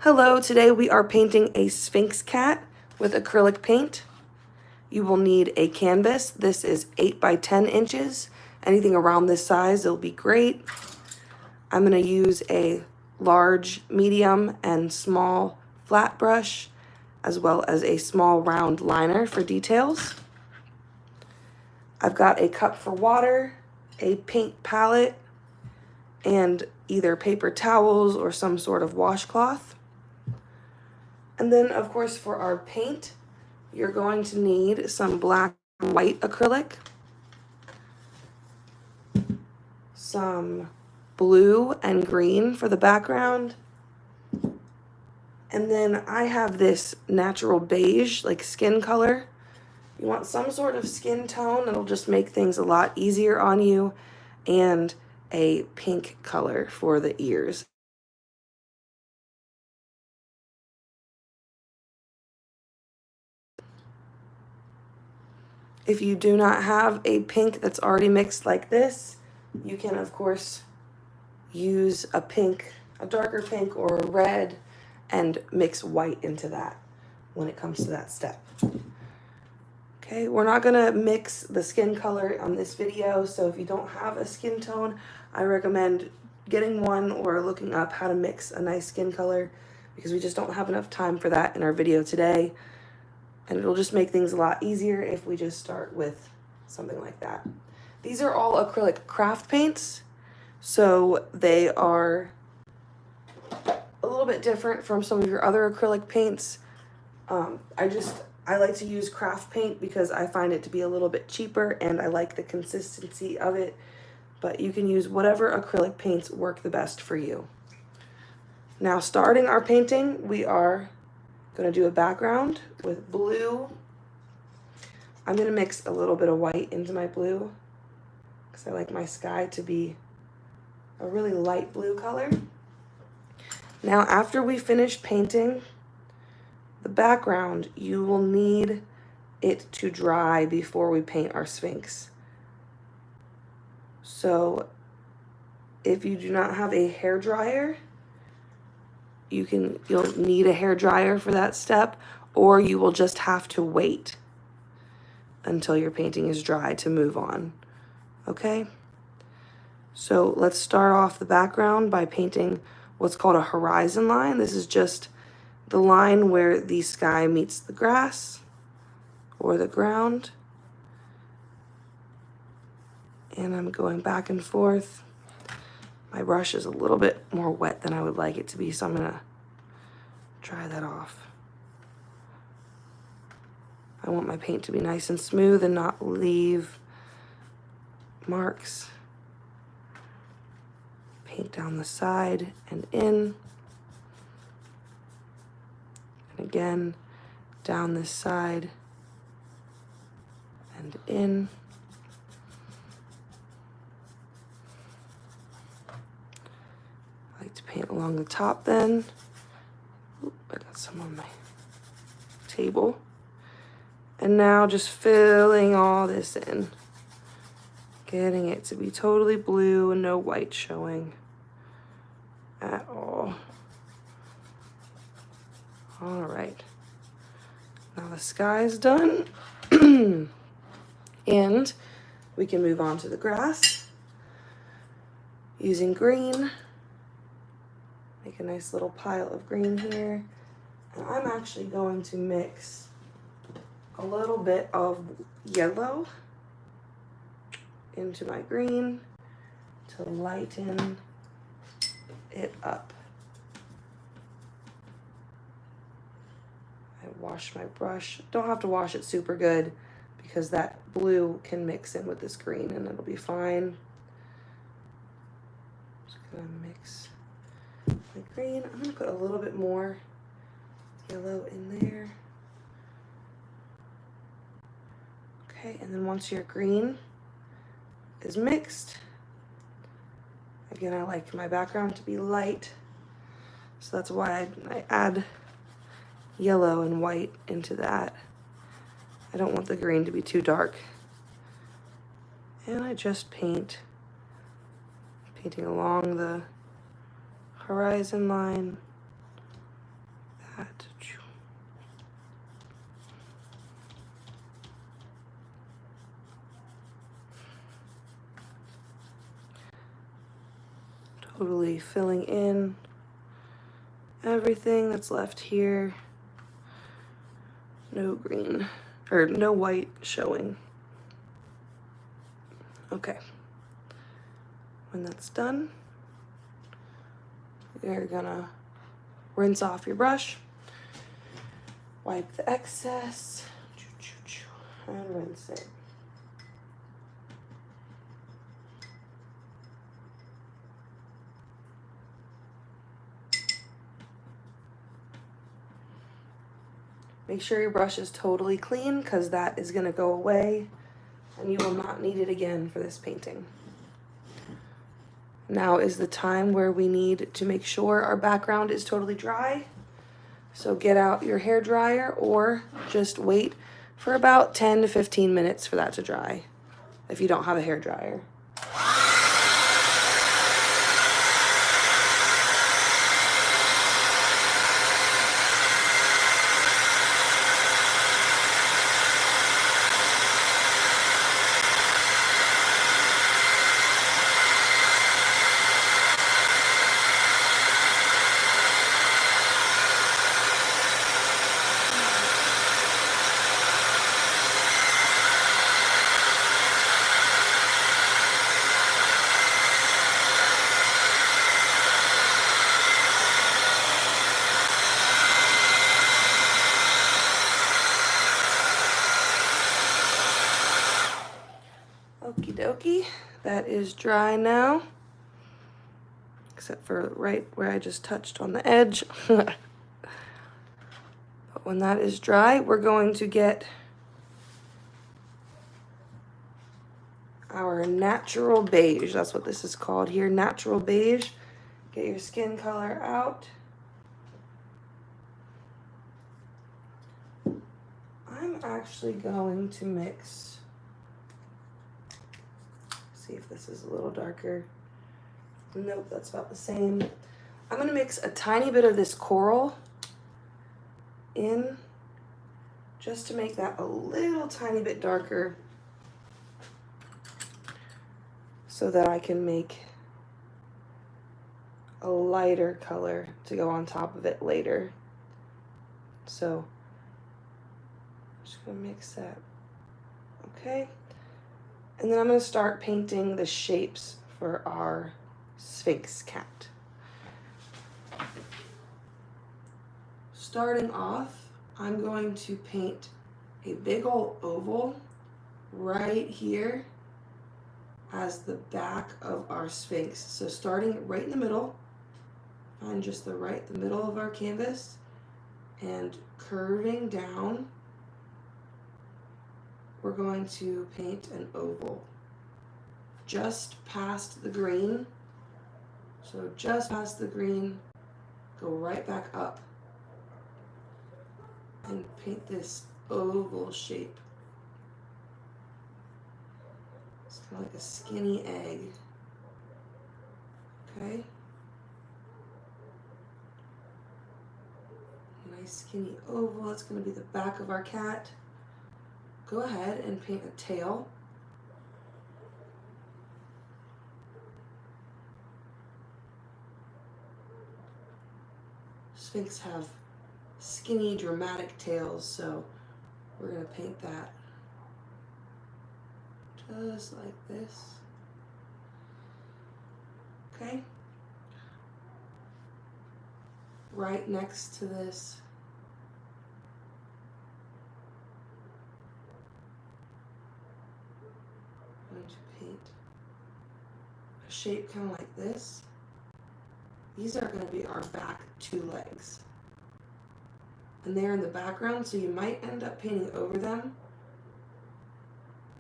Hello, today we are painting a Sphinx Cat with acrylic paint. You will need a canvas. This is 8 by 10 inches. Anything around this size will be great. I'm going to use a large, medium, and small flat brush, as well as a small round liner for details. I've got a cup for water, a paint palette, and either paper towels or some sort of washcloth. And then, of course, for our paint, you're going to need some black and white acrylic, some blue and green for the background, and then I have this natural beige, like skin color. You want some sort of skin tone that'll just make things a lot easier on you, and a pink color for the ears. If you do not have a pink that's already mixed like this, you can, of course, use a pink, a darker pink or a red, and mix white into that when it comes to that step. Okay, we're not gonna mix the skin color on this video, so if you don't have a skin tone, I recommend getting one or looking up how to mix a nice skin color, because we just don't have enough time for that in our video today. And it'll just make things a lot easier if we just start with something like that. These are all acrylic craft paints, so they are a little bit different from some of your other acrylic paints. I like to use craft paint because I find it to be a little bit cheaper and I like the consistency of it, but you can use whatever acrylic paints work the best for you. Now, starting our painting, we are going to do a background with blue. I'm going to mix a little bit of white into my blue because I like my sky to be a really light blue color. Now, after we finish painting the background, you will need it to dry before we paint our Sphinx. So if you do not have a hair dryer, you'll need a hair dryer for that step, or you will just have to wait until your painting is dry to move on. Okay? So let's start off the background by painting what's called a horizon line. This is just the line where the sky meets the grass or the ground. And I'm going back and forth. My brush is a little bit more wet than I would like it to be, so I'm gonna dry that off. I want my paint to be nice and smooth and not leave marks. Paint down the side and in. And again, down this side and in. I like to paint along the top then. Oop, I got some on my table. And now just filling all this in. Getting it to be totally blue and no white showing at all. All right. Now the sky's done. And we can move on to the grass. Using green. Make a nice little pile of green here. And I'm actually going to mix a little bit of yellow into my green to lighten it up. I wash my brush. Don't have to wash it super good because that blue can mix in with this green and it'll be fine. Just gonna mix my green. I'm gonna put a little bit more yellow in there. Okay, and then once your green is mixed, again, I like my background to be light, so that's why I add yellow and white into that. I don't want the green to be too dark. And I just painting along the horizon line Cat. Totally filling in everything that's left here. No green, or no white showing. Okay. When that's done, you're gonna rinse off your brush, wipe the excess, and rinse it. Make sure your brush is totally clean because that is gonna go away and you will not need it again for this painting. Now is the time where we need to make sure our background is totally dry. So get out your hair dryer or just wait for about 10 to 15 minutes for that to dry if you don't have a hair dryer. Okie dokie, that is dry now, except for right where I just touched on the edge. But when that is dry, we're going to get our natural beige. That's what this is called here, natural beige. Get your skin color out. I'm actually going to mix, see if this is a little darker. Nope, that's about the same. I'm gonna mix a tiny bit of this coral in just to make that a little tiny bit darker so that I can make a lighter color to go on top of it later. So I'm just gonna mix that, okay? And then I'm gonna start painting the shapes for our Sphinx Cat. Starting off, I'm going to paint a big old oval right here as the back of our Sphinx. So starting right in the middle, find just the middle of our canvas and curving down, we're going to paint an oval just past the green. So just past the green, go right back up and paint this oval shape. It's kind of like a skinny egg, okay? Nice skinny oval, that's gonna be the back of our cat. Go ahead and paint a tail. Sphinx have skinny, dramatic tails, so we're gonna paint that just like this. Okay? Right next to this, I'm going to paint a shape kind of like this. These are going to be our back two legs. And they're in the background, so you might end up painting over them,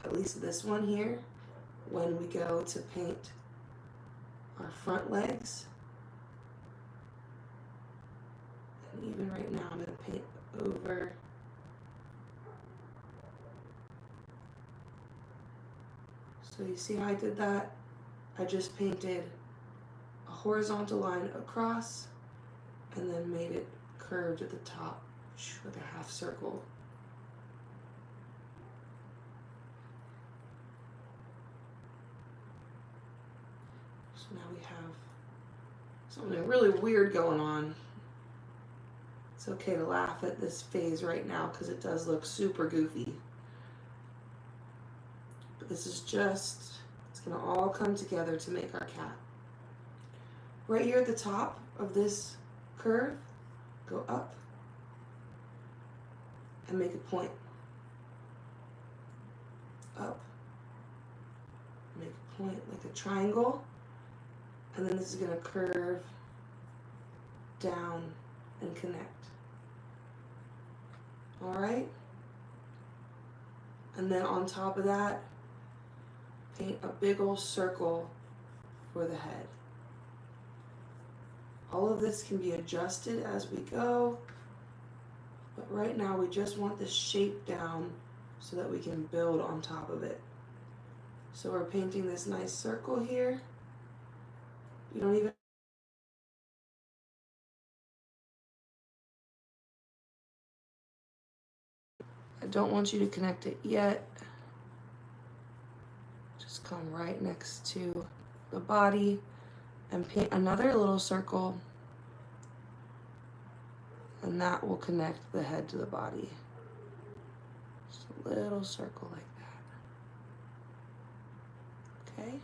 at least this one here, when we go to paint our front legs. And even right now, I'm going to paint over so you see how I did that? I just painted a horizontal line across and then made it curved at the top, like a half circle. So now we have something really weird going on. It's okay to laugh at this phase right now because it does look super goofy. But this is just, it's gonna all come together to make our cat. Right here at the top of this curve, go up and make a point. Up, make a point like a triangle, and then this is gonna curve down and connect. All right? And then on top of that, paint a big old circle for the head. All of this can be adjusted as we go, but right now we just want this shape down so that we can build on top of it. So we're painting this nice circle here. You don't even I don't want you to connect it yet. Just come right next to the body and paint another little circle, and that will connect the head to the body. Just a little circle like that. Okay?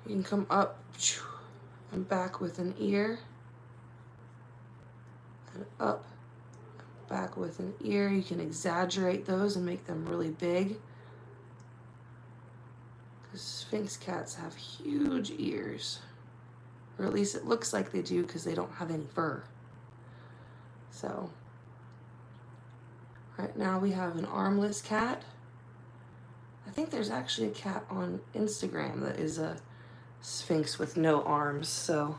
You can come up and back with an ear, and up, back with an ear. You can exaggerate those and make them really big, because Sphinx cats have huge ears, or at least it looks like they do because they don't have any fur. So right now we have an armless cat. I think there's actually a cat on Instagram that is a Sphinx with no arms, so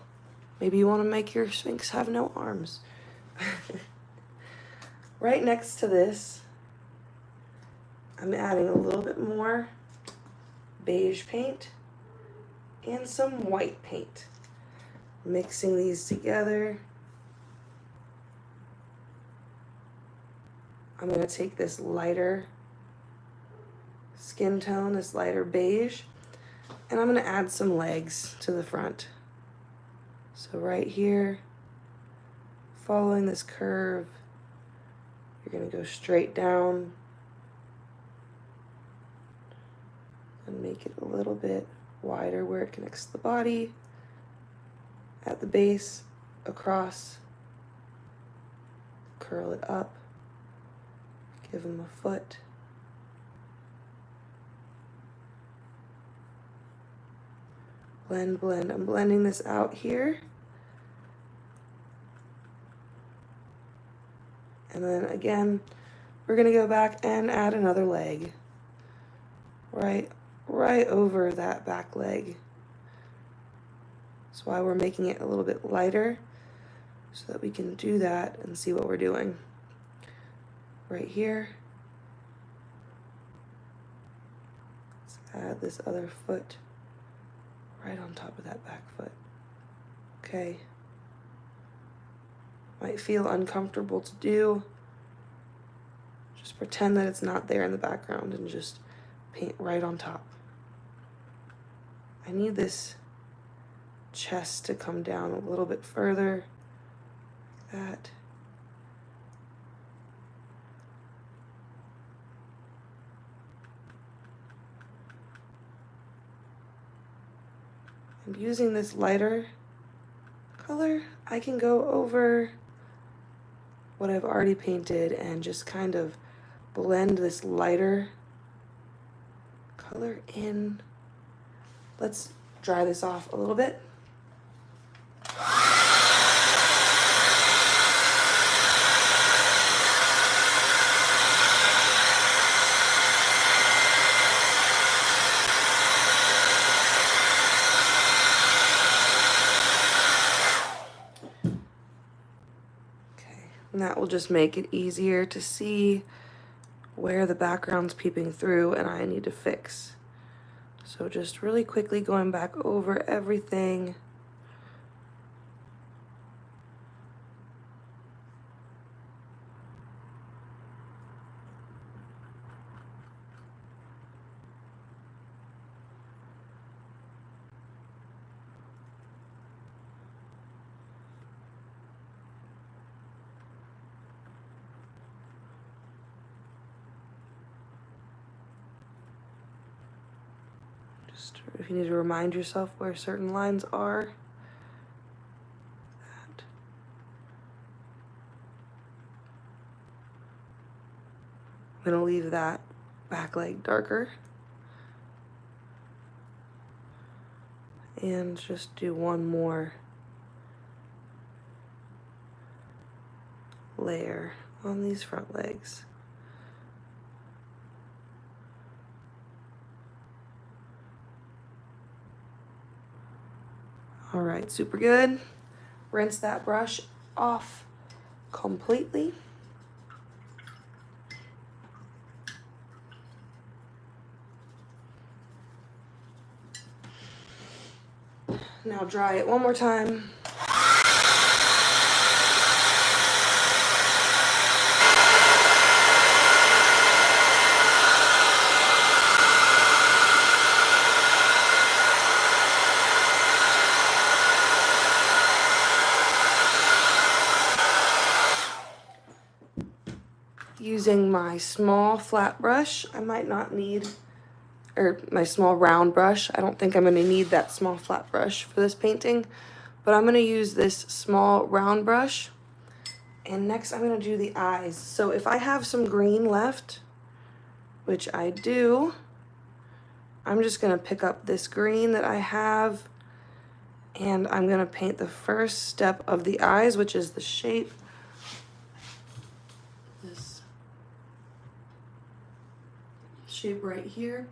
maybe you want to make your Sphinx have no arms. Right next to this, I'm adding a little bit more beige paint and some white paint. Mixing these together. I'm going to take this lighter skin tone, this lighter beige, and I'm going to add some legs to the front. So right here, following this curve, you're going to go straight down and make it a little bit wider where it connects to the body, at the base, across, curl it up, give him a foot. Blend, blend. I'm blending this out here. And then again, we're gonna go back and add another leg. Right over that back leg. That's why we're making it a little bit lighter, so that we can do that and see what we're doing. Right here. Let's add this other foot right on top of that back foot. Okay. Might feel uncomfortable to do. Just pretend that it's not there in the background and just paint right on top. I need this chest to come down a little bit further, like that. And using this lighter color, I can go over what I've already painted and just kind of blend this lighter color in. Let's dry this off a little bit. And that will just make it easier to see where the background's peeping through and I need to fix. So just really quickly going back over everything. if you need to remind yourself where certain lines are. I'm gonna leave that back leg darker. And just do one more layer on these front legs. All right, super good. Rinse that brush off completely. Now dry it one more time. Using my small flat brush, I might not need, or my small round brush. I don't think I'm gonna need that small flat brush for this painting, but I'm gonna use this small round brush. And next I'm gonna do the eyes. So if I have some green left, which I do, I'm just gonna pick up this green that I have, and I'm gonna paint the first step of the eyes, which is the shape. This shape right here.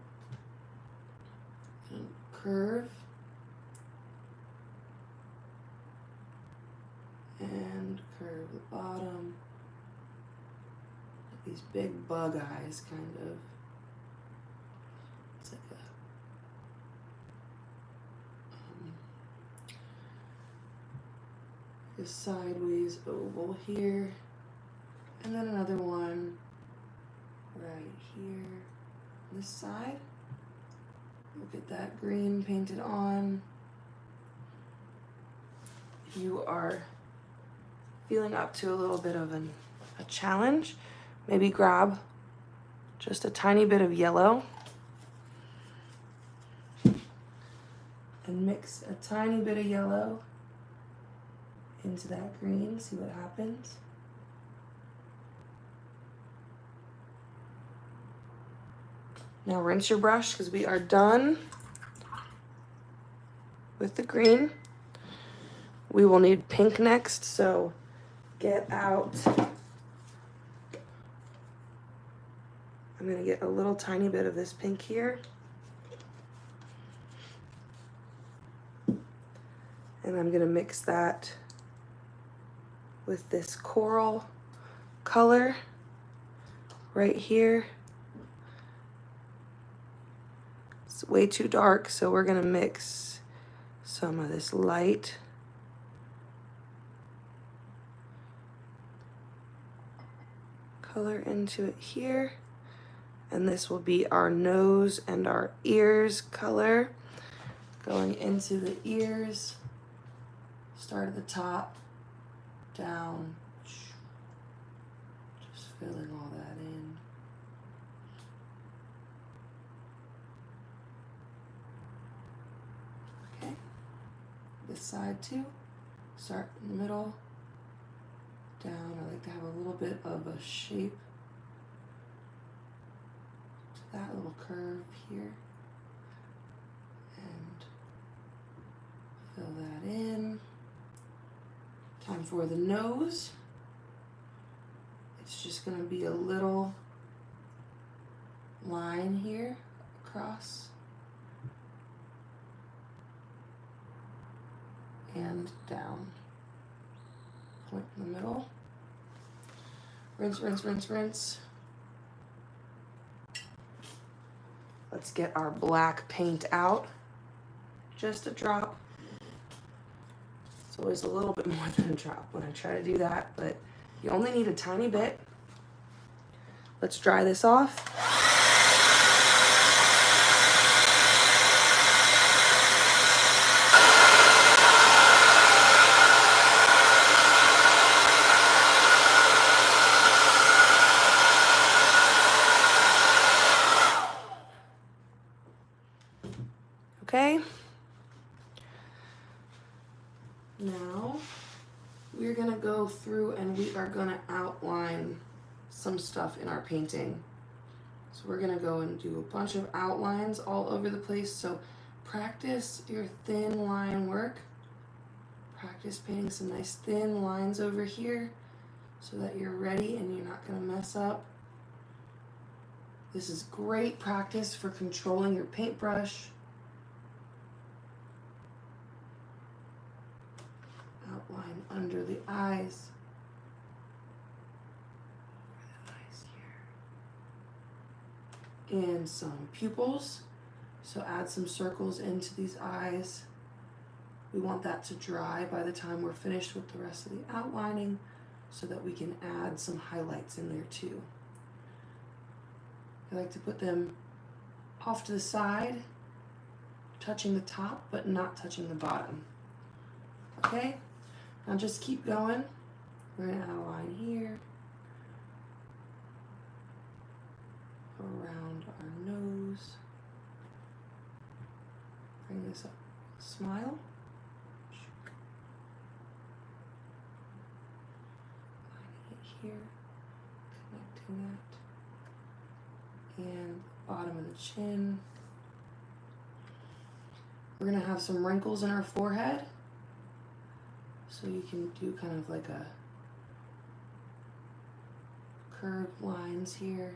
And curve. And curve the bottom. These big bug eyes, kind of. It's like a sideways oval here. And then another one right here. This side. We'll get that green painted on. If you are feeling up to a little bit of a challenge, maybe grab just a tiny bit of yellow and mix a tiny bit of yellow into that green, see what happens. Now rinse your brush because we are done with the green. We will need pink next, so get out. I'm gonna get a little tiny bit of this pink here. And I'm gonna mix that with this coral color right here. It's way too dark, so we're gonna mix some of this light color into it here. And this will be our nose and our ears color. Going into the ears, start at the top, down, just filling all that in. Okay, this side too, start in the middle, down. I like to have a little bit of a shape to that little curve here. And fill that in. Time for the nose. It's just going to be a little line here across and down. Point in the middle. Rinse, rinse, rinse, rinse. Let's get our black paint out. Just a drop. It's always a little bit more than a drop when I try to do that, but you only need a tiny bit. Let's dry this off. Okay, Now we're gonna go through and we are gonna outline some stuff in our painting. So we're gonna go and do a bunch of outlines all over the place. So practice your thin line work. Practice painting some nice thin lines over here so that you're ready and you're not gonna mess up. This is great practice for controlling your paintbrush. Outline under the eyes. And some pupils. So add some circles into these eyes. We want that to dry by the time we're finished with the rest of the outlining so that we can add some highlights in there too. I like to put them off to the side, touching the top but not touching the bottom. Okay, now just keep going. We're gonna add a line here, around our nose. Bring this up, smile. Lining it here, connecting that. And bottom of the chin. We're gonna have some wrinkles in our forehead. So you can do kind of like a curved lines here,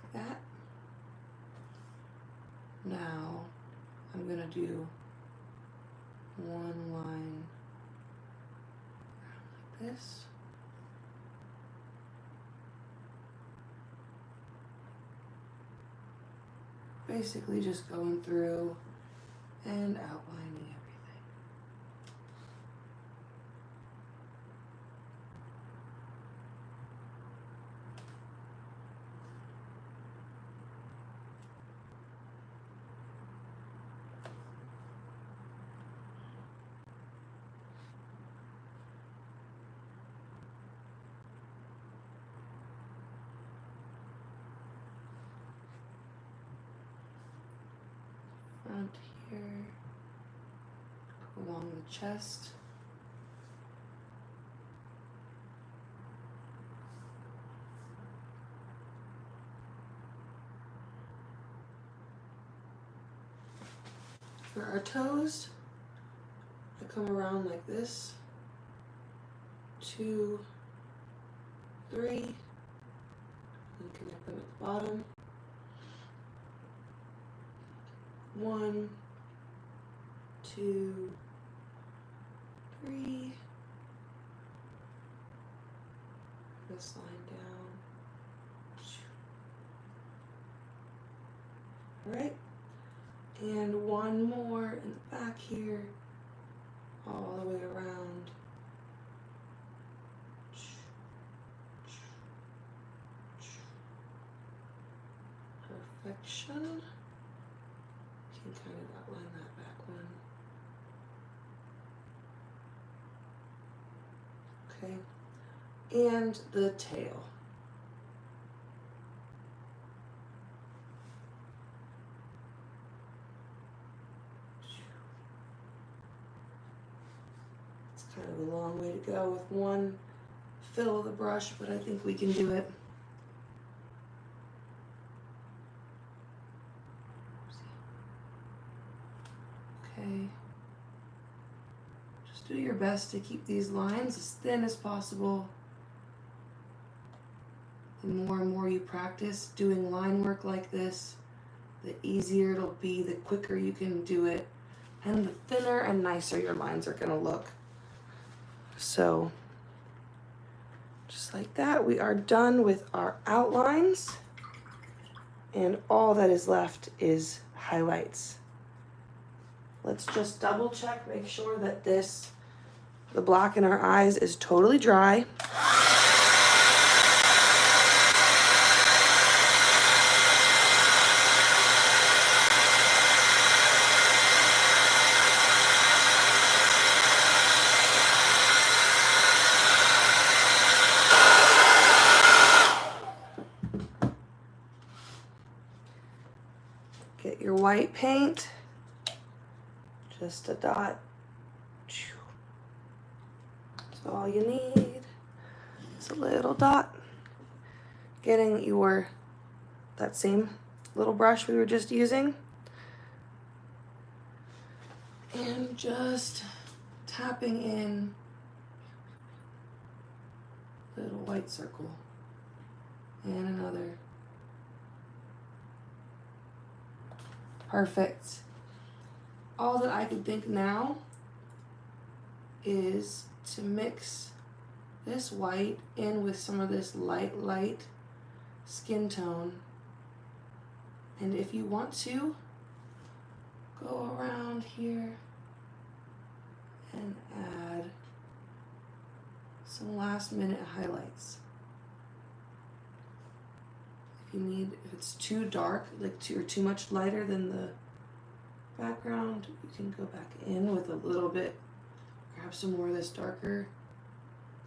like that. Now I'm gonna do one line around like this. Basically just going through and outlining everything. Front here, along the chest. For our toes, I come around like this. 2, 3, and connect them at the bottom. 1, 2, 3. This line down. All right. And one more in the back here, all the way around. Perfection. You can kind of outline that back one. Okay. And the tail. It's kind of a long way to go with one fill of the brush, but I think we can do it. Okay. Just do your best to keep these lines as thin as possible. The more and more you practice doing line work like this, the easier it'll be, the quicker you can do it, and the thinner and nicer your lines are gonna look. So, just like that, we are done with our outlines, and all that is left is highlights. Let's just double check, make sure that the black in our eyes is totally dry. Get your white paint, just a dot So all you need is a little dot. Getting that same little brush we were just using, and just tapping in a little white circle and another. Perfect. All that I can think now is to mix this white in with some of this light skin tone. And if you want to, go around here and add some last minute highlights. If it's too dark, or too much lighter than the background, you can go back in with a little bit, grab some more of this darker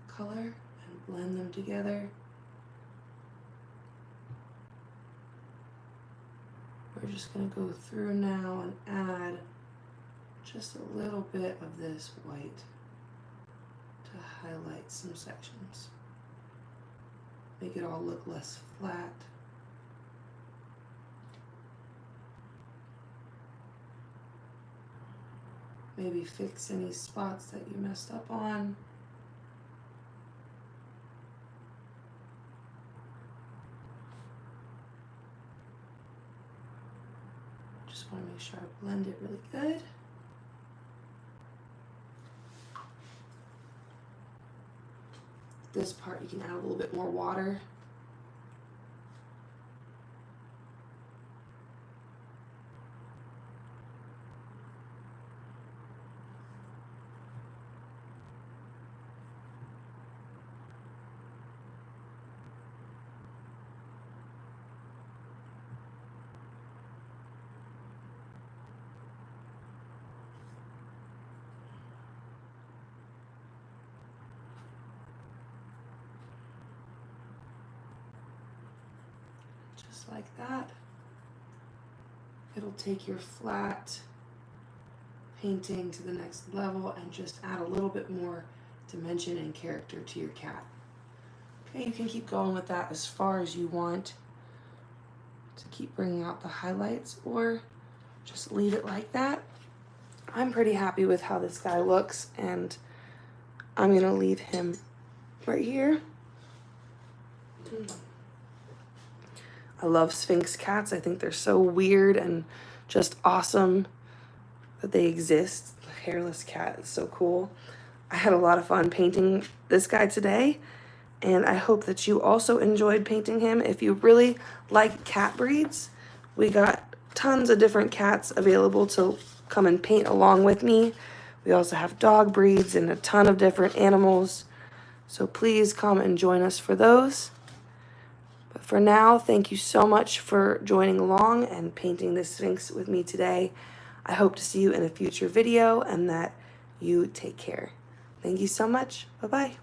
color and blend them together. We're just going to go through now and add just a little bit of this white to highlight some sections. Make it all look less flat. Maybe fix any spots that you messed up on. Just want to make sure I blend it really good. This part you can add a little bit more water. Just like that. It'll take your flat painting to the next level and just add a little bit more dimension and character to your cat. Okay, you can keep going with that as far as you want to keep bringing out the highlights, or just leave it like that. I'm pretty happy with how this guy looks, and I'm gonna leave him right here. I love Sphinx cats. I think they're so weird and just awesome that they exist. The hairless cat is so cool. I had a lot of fun painting this guy today, and I hope that you also enjoyed painting him. If you really like cat breeds, we got tons of different cats available to come and paint along with me. We also have dog breeds and a ton of different animals. So please come and join us for those. But for now, thank you so much for joining along and painting this Sphinx with me today. I hope to see you in a future video and that you take care. Thank you so much. Bye-bye.